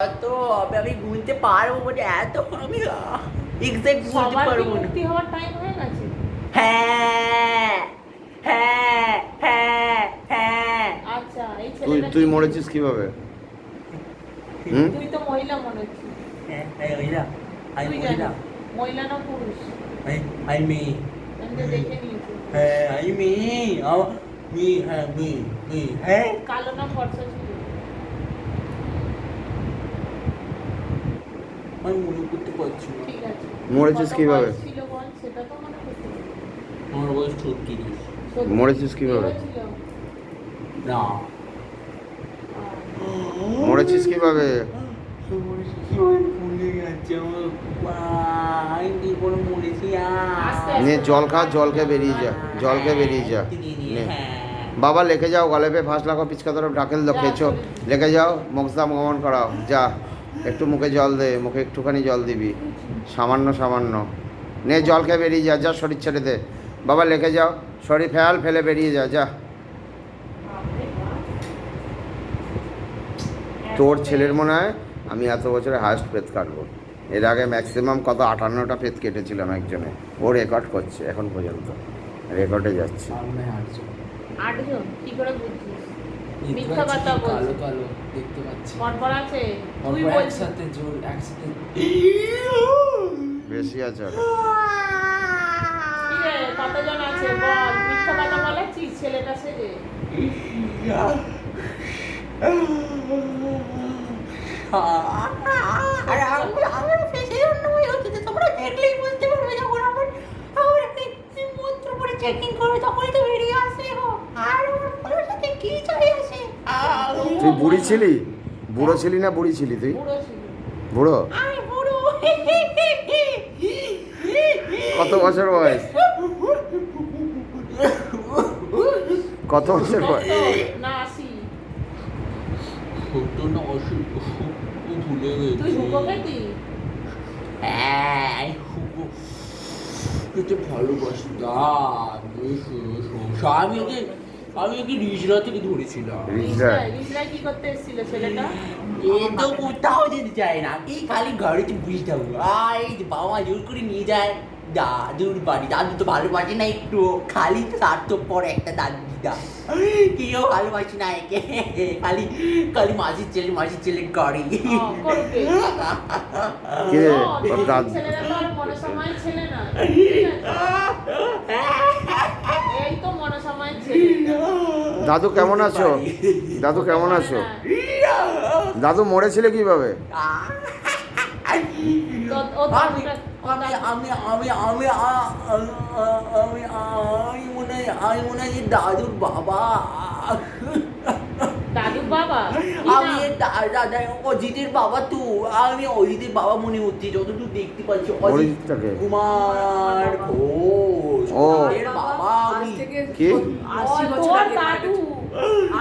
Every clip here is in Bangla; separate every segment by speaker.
Speaker 1: তো আমি গুনতে পারবো বলে এত আমি এক্সাক্ট গুনতে পারবো না।
Speaker 2: মুক্তি হওয়ার টাইম হয়ে গেছে।
Speaker 1: হ্যাঁ হ্যাঁ হ্যাঁ হ্যাঁ।
Speaker 2: আচ্ছা এই
Speaker 3: তুই
Speaker 2: ছেলেটা
Speaker 3: তুই মরেছিস কিভাবে?
Speaker 2: তুই তো মহিলা মনে হচ্ছে।
Speaker 1: হ্যাঁ মহিলা আমি
Speaker 2: তুই
Speaker 1: মহিলা
Speaker 2: জানিস মহিলা না পুরুষ?
Speaker 1: আমি মেয়ে।
Speaker 2: আমি তো দেখে নিয়েছি।
Speaker 1: হ্যাঁ আমি মেয়ে মেয়ে হ্যাঁ মেয়ে হ্যাঁ।
Speaker 2: কালো না ফর্সা ছিল?
Speaker 1: আমি মনে করতে পারছি না।
Speaker 2: ঠিক আছে।
Speaker 3: মরেছিস
Speaker 2: কত
Speaker 3: কিভাবে?
Speaker 2: বয়স ছিল বল, সেটা তো মনে করতে পারবি।
Speaker 1: আমার বয়স 36।
Speaker 3: মরেছিস কিভাবে?
Speaker 2: ছিল?
Speaker 1: না
Speaker 3: মরেছিস কিভাবে?
Speaker 1: ভুলে গেছে আমি কি করে মরেছি
Speaker 3: নে জল খা, জল খেয়ে বেরিয়ে যা, জল খেয়ে বেরিয়ে যা। নে বাবা লেখে যাও, গালে পে ফাঁস লাগাও, পিচকা তরফ ঢাকেল দাও, খেয়েছো লেখে যাও, মগজাম গমন করাও যা। একটু মুখে জল দে, মুখে একটুখানি জল দিবি, সামান্য সামান্য। নে জল খেয়ে বেরিয়ে যা, যা শরীর ছেড়ে দে। বাবা লেখে যাও, শরীর ফেলে বেরিয়ে যা, যা। তোর ছেলের মনে হয় আমি এত বছরে হায়েস্ট পেট কাটবো। এর আগে ম্যাক্সিমাম কত 58টা পেট কেটেছিলাম একজনে। ও রেকর্ড করছে এখন পর্যন্ত, রেকর্ডে যাচ্ছে।
Speaker 2: আটজন কি করে বুঝছিস? মিথ্যা কথা বলছিস।
Speaker 4: কালো কালো দেখতে পাচ্ছি।
Speaker 2: পরপর আছে তুই
Speaker 4: অল্প
Speaker 2: বলছিস।
Speaker 4: একসাথে জোর একসাথে
Speaker 3: বেশি আছে আরো।
Speaker 2: কি রে কতজন আছে বল? মিথ্যা কথা বলাচ্ছিস ছেলেটা সেজে?
Speaker 1: আর আমার ফেসে অন্য হয়ে হচ্ছে, তোমরা দেখলেই বুঝতে পারবে যখন আমার মন্ত্র করে চেকিং করবে তখনই তো বেরিয়ে আসে। আর ওর ফলের সাথে কি চাই আসে?
Speaker 3: তুই বুড়ি ছিলি? বুড়ো ছিলি না বুড়ি ছিলি তুই?
Speaker 2: বুড়ো ছিল।
Speaker 3: বুড়ো?
Speaker 1: আমি বুড়ো।
Speaker 3: কত বছর বয়স? কত বছর বয়স?
Speaker 2: না আসি
Speaker 1: ছোট না অসুখ ভুলে গেছি।
Speaker 2: তুই হুকো খেতি?
Speaker 1: হ্যাঁ হুকো খেতে ভালোবাসি। আমি ওকে রিজরা থেকে ধরেছিলাম।
Speaker 2: রিজরা কি করতে এসেছিল ছেলেটা?
Speaker 1: এ তো কোথাও যেতে চায় না, এই খালি ঘরেতে বুঝে থাকবো। এই যে বাবা জোর করে নিয়ে যায় দাদুর বাড়ি। দাদু তো ভালোবাসে না একটু, খালি তো স্বার্থপর একটা দাদু দিদা। কেউ ভালোবাসে না একে, খালি খালি মাসির ছেলে করে।
Speaker 2: করবে।
Speaker 3: কে রে?
Speaker 2: ও,
Speaker 3: ওর দাদু?
Speaker 2: ছেলেরা তো আর মনসময় ছেলে না। এই তো মনসময় ছেলে।
Speaker 3: দাদু কেমন আছো? দাদু কেমন আছো? দাদু মরেছিল কিভাবে?
Speaker 2: ও তো
Speaker 1: আমি আমি আমি আমি আমি মনে হয় দাদুর বাবা।
Speaker 2: দাদুর বাবা?
Speaker 1: আমি দাদা অজিতের বাবা তো, আমি অজিতের বাবা মনে হচ্ছে যতদূর দেখতে পাচ্ছি। অজিত
Speaker 3: অজিতটাকে?
Speaker 1: কুমার ঘোষ
Speaker 3: ও।
Speaker 1: এর বাবা আমি।
Speaker 3: কি?
Speaker 2: 80 বছর আগে দাদু।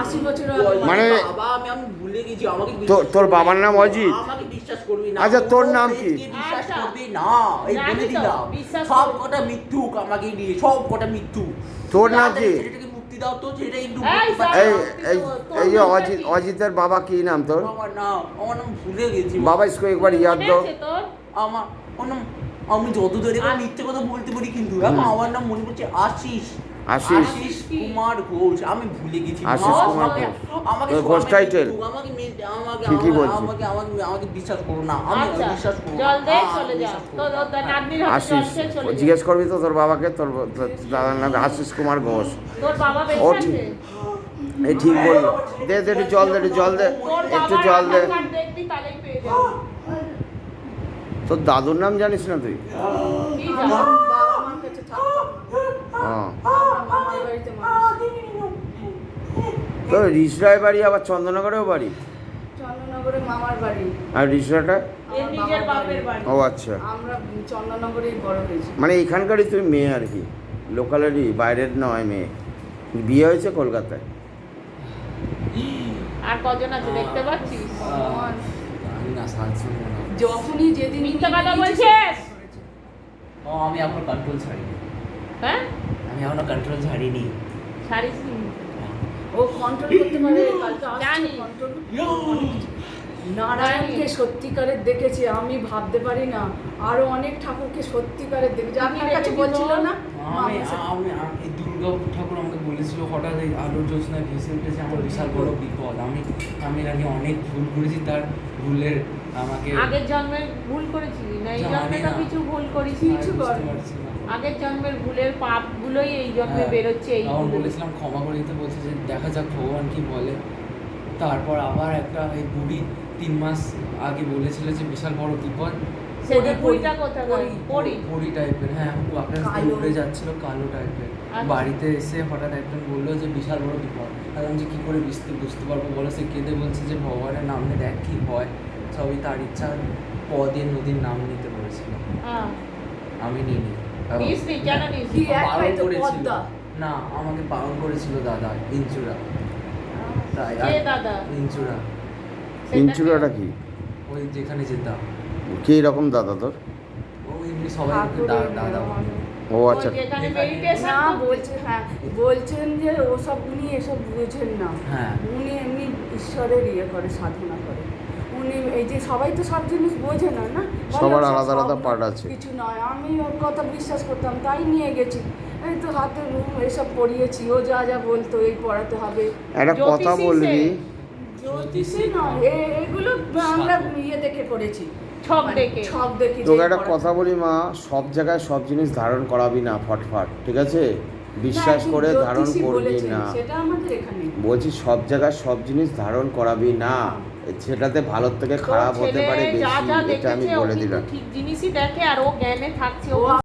Speaker 4: 80 বছর
Speaker 3: মানে
Speaker 1: বাবা আমি ভুলে গেছি। আমাকে
Speaker 3: তোর বাবার নাম অজিত?
Speaker 1: আমাকে বিশ্বাস করবি না।
Speaker 3: আচ্ছা, তোর নাম কি?
Speaker 1: বিশ্বাস
Speaker 2: আচ্ছা।
Speaker 1: করবি না, এই
Speaker 2: জানি
Speaker 1: বলে
Speaker 2: তো,
Speaker 1: দিলাম।
Speaker 2: বিশ্বাস
Speaker 1: সব
Speaker 2: করবি।
Speaker 1: কটা মিথ্যুক আমাকে নিয়ে, সব কটা মিথ্যুক।
Speaker 3: তোর নাম কি?
Speaker 1: ছেলেটাকে মুক্তি দাও তো, ছেলেটা একটু
Speaker 2: এই
Speaker 1: মুক্তি পাচ্ছে।
Speaker 3: এই এই এই যে অজিতের বাবা কি নাম তোর?
Speaker 1: আমার নাম ভুলে গেছি।
Speaker 3: বাবা इसको एक बार याद दो।
Speaker 2: মনে আছে তোর?
Speaker 1: আমার নাম, আমি যত ধরে মিথ্যে কথা বলতে পারি কিন্তু আমার নাম মনে করছে আশিস
Speaker 3: আশিস
Speaker 1: কুমার ঘোষ। আমি ভুলে গেছি।
Speaker 3: আশিস কুমার ঘোষ। তোর ঘোষ টাইটেল? ঠিকই বলছিস।
Speaker 1: আমাকে বিশ্বাস করো না, আমি
Speaker 2: আচ্ছা
Speaker 1: বিশ্বাস করো না।
Speaker 2: জল দে চলে যা। তোর নাতনির হাতে জল
Speaker 3: আশিস
Speaker 2: খেয়ে চলে যা।
Speaker 3: জিজ্ঞেস করবি তো তোর বাবাকে, তোর দাদার নাম আশিস কুমার ঘোষ।
Speaker 2: তোর বাবা বেঁচে
Speaker 3: ও
Speaker 2: আছে?
Speaker 3: ঠিক, এই ঠিক বললো। দে দে একটু জল দে, একটু জল দে,
Speaker 2: তোর
Speaker 3: একটু
Speaker 2: বাবার
Speaker 3: জল দে।
Speaker 2: আধার কার্ড দেখবি তাহলেই পেয়ে যাবি।
Speaker 3: তোর দাদুর নাম জানিস না তুই?
Speaker 2: কি জানো?
Speaker 4: বাবা মার কাছে থাকতাম।
Speaker 3: হ্যাঁ।
Speaker 4: আমরা মামার বাড়িতে মানুষ।
Speaker 3: তোর রিসরায় বাড়ি, আবার চন্দননগরেও বাড়ি?
Speaker 4: চন্দননগরে মামার বাড়ি।
Speaker 3: আর রিসরাটা?
Speaker 2: এর নিজের বাপের বাড়ি।
Speaker 3: ও আচ্ছা,
Speaker 4: আমরা চন্দননগরেই বড় হয়েছি।
Speaker 3: মানে এখানকারই তুই মেয়ে আর কি, লোকালেরই, বাইরের নয় মেয়ে। বিয়ে হয়েছে কলকাতায়?
Speaker 2: আর কজন আছে দেখতে পাচ্ছিস?
Speaker 4: আমার
Speaker 1: আমি না সাহায্য না।
Speaker 4: যখনই যেদিন
Speaker 2: মিথ্যা কথা বলছিস?
Speaker 1: আমি এখনো কন্ট্রোল ছাড়িনি।
Speaker 2: হ্যাঁ?
Speaker 1: আমি এখনো কন্ট্রোল ছাড়িনি।
Speaker 2: ছাড়িস নি?
Speaker 4: ও কন্ট্রোল করতে পারে, কালকে
Speaker 2: জানি।
Speaker 4: আসছে কন্ট্রোল। নারায়ণকে সত্যিকারের দেখেছি, আমি ভাবতে পারি না। আরো অনেক ঠাকুরকে সত্যিকারের দেখেছি। আপনার কাছে বলছিল না
Speaker 5: আমি এই দুর্গা ঠাকুর আমাকে বলেছিল হঠাৎ এই আলোর জ্যোৎস্নায় ভেসে উঠেছে আমার বিশাল বড় বিপদ। আমি নাকি অনেক ভুল করেছি, তার ভুলের আমাকে
Speaker 2: আগের জন্মের ভুল করেছিলি না এই
Speaker 5: জানি
Speaker 2: জন্মে তো
Speaker 5: না।
Speaker 2: কিছু ভুল করিস
Speaker 4: কিছু
Speaker 5: বুঝতে
Speaker 4: কর।
Speaker 5: পারছি না।
Speaker 2: আগের জন্মের ভুলের পাপগুলোই এই জন্মে
Speaker 5: হ্যাঁ,
Speaker 2: বেরোচ্ছে এই
Speaker 5: তখন
Speaker 2: ভুল।
Speaker 5: বলেছিলাম ক্ষমা করে দিতে, বলছে যে দেখা যাক ভগবান কি বলে। তারপর আবার একটা এই বুড়ি 3 মাস আগে বলেছিল যে বিশাল বড় বিপদ।
Speaker 2: সেটা বুড়িটা কোথায় পড়ি
Speaker 5: পরি টাইপের, হ্যাঁ আকাশ দিয়ে
Speaker 4: কালো।
Speaker 5: উড়ে যাচ্ছিল কালো টাইপের।
Speaker 2: আচ্ছা।
Speaker 5: বাড়িতে এসে হঠাৎ একজন বললো যে বিশাল বড় বিপদ। আর আমি যে কী করে বুঝতে পারবো বলো, সে কেঁদে বলছে যে ভগবানের নাম নিয়ে দেখ কী হয়, সবই তার ইচ্ছা। পদে নদীর নাম নিতে বলেছিল, আমি নিইনি।
Speaker 2: নিসনি কেন নিসনি?
Speaker 4: কি এক
Speaker 5: বারণ
Speaker 4: পাই তো
Speaker 5: করেছিল।
Speaker 4: পদ্মা।
Speaker 5: না, আমাকে বারণ করেছিল দাদা ইঞ্চুরা। তাই
Speaker 2: কে দাদা?
Speaker 5: ইঞ্চুরা,
Speaker 3: ইঞ্চুরাটা কি?
Speaker 5: ওই যেখানে যেতাম
Speaker 3: কি রকম দাদা তোর?
Speaker 5: ওই এমনি সবাই
Speaker 4: ঠাকুরের
Speaker 5: দাদা
Speaker 3: ও আচ্ছা,
Speaker 2: যেখানে
Speaker 5: যেখানে-
Speaker 2: মেডিটেশন
Speaker 4: না বলছে, হ্যাঁ বলছেন যে ওসব উনি এসব বুঝেন না।
Speaker 5: হ্যাঁ।
Speaker 4: উনি এমনি ঈশ্বরের ইয়ে করে, সাধনা করে। উনি এই যে সবাই তো সব জিনিস বোঝে না, না বলে
Speaker 3: সবার
Speaker 4: সব
Speaker 3: আলাদা আলাদা
Speaker 4: সব
Speaker 3: part আছে।
Speaker 4: কিছু নয়। আমি ওর কথা বিশ্বাস করতাম, তাই নিয়ে গেছি। এই তো হাতে এসব পড়িয়েছি, ও যা যা বলতো এই পড়াতে হবে।
Speaker 3: একটা কথা
Speaker 2: জ্যোতিষী
Speaker 3: বলবি,
Speaker 2: সে।
Speaker 4: জ্যোতিষী নয়, এগুলো আমরা ইয়ে দেখে করেছি,
Speaker 2: ছক
Speaker 4: মানে
Speaker 2: দেখে।
Speaker 4: ছক দেখে।
Speaker 3: তোকে
Speaker 4: যে
Speaker 3: একটা
Speaker 4: পড়াতে
Speaker 3: কথা বলি মা, সব জায়গায় সব জিনিস ধারণ করাবি না ফটফট, ঠিক আছে? বিশ্বাস
Speaker 4: না,
Speaker 3: করে ধারণ
Speaker 4: জ্যোতিষী
Speaker 3: করবি
Speaker 4: বলেছেন,
Speaker 3: না।
Speaker 4: সেটা আমাদের এখানে
Speaker 3: বলছি সব জায়গায় সব জিনিস ধারণ করাবি না, সেটাতে ভালোর থেকে খারাপ
Speaker 2: তোর
Speaker 3: হতে
Speaker 2: ছেলে
Speaker 3: পারে
Speaker 2: যা
Speaker 3: বেশি,
Speaker 2: যা
Speaker 3: এটা আমি
Speaker 2: দেখেছে ও
Speaker 3: বলে
Speaker 2: কিন্তু
Speaker 3: দিলাম।
Speaker 2: ঠিক জিনিসই দেখে আর ও জ্ঞানে থাকছে, ও
Speaker 4: ও